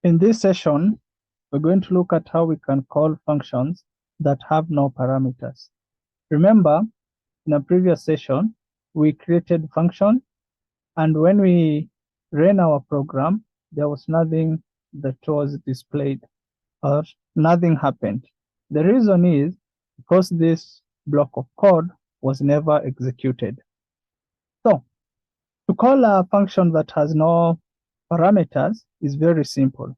In this session, we're going to look at how we can call functions that have no parameters. Remember, in a previous session, we created function, and when we ran our program, there was nothing that was displayed or nothing happened. The reason is because this block of code was never executed. So, to call a function that has no parameters is very simple.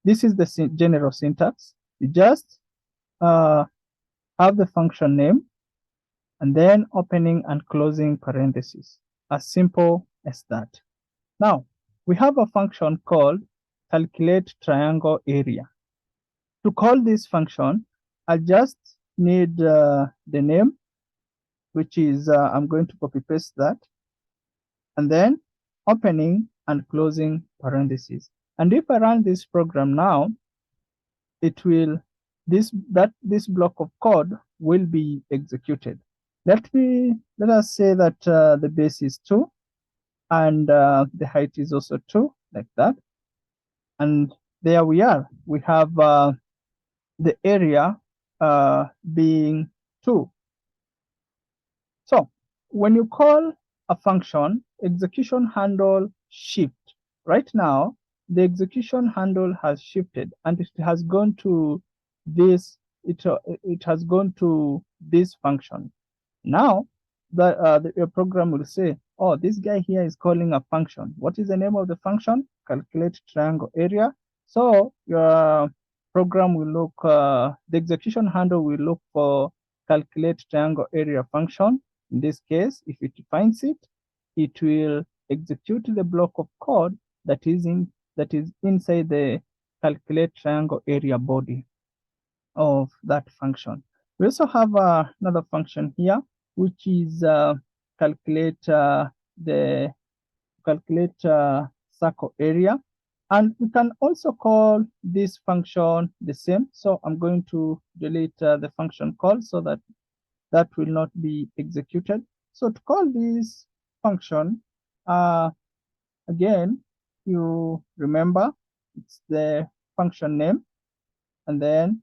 This is the general syntax. You just have the function name and then opening and closing parentheses. As simple as that. Now, we have a function called calculate triangle area. To call this function, I just need the name, which is, I'm going to copy paste that, and then opening and closing parentheses. And if I run this program now, it will, this block of code will be executed. Let us say that the base is 2 and the height is also 2, like that. And there we are. We have the area being 2. So when you call a function, execution handle shift. Right now, the execution handle has shifted and it has gone to this. It has gone to this function. Now, your program will say, "Oh, this guy here is calling a function. What is the name of the function? Calculate triangle area." So your program will look. The execution handle will look for calculate triangle area function. In this case, if it finds it, it will execute the block of code that is inside the calculate triangle area body of that function. We also have another function here, which is calculate the circle area. And we can also call this function the same. So I'm going to delete the function call so that that will not be executed. So to call this function, again, you remember it's the function name and then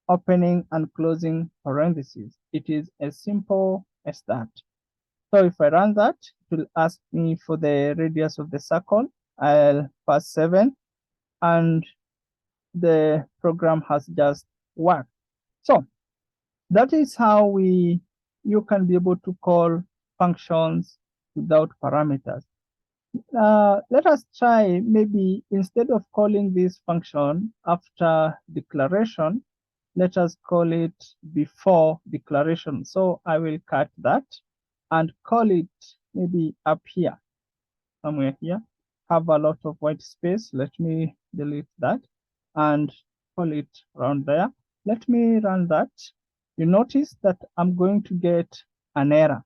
opening and closing parentheses. It is as simple as that. So if I run that, it will ask me for the radius of the circle. I'll pass 7 and the program has just worked. So that is how you can be able to call functions without parameters. Let us try, maybe instead of calling this function after declaration, let us call it before declaration. So I will cut that and call it maybe up here, somewhere here. Have a lot of white space. Let me delete that and call it around there. Let me run that. You notice that I'm going to get an error.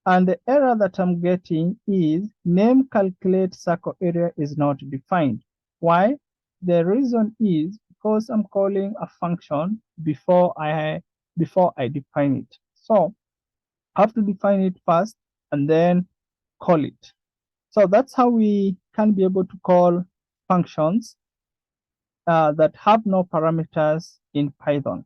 And the error that I'm getting is name calculate circle area is not defined. Why? The reason is because I'm calling a function before I define it. So I have to define it first and then call it. So that's how we can be able to call functions that have no parameters in Python.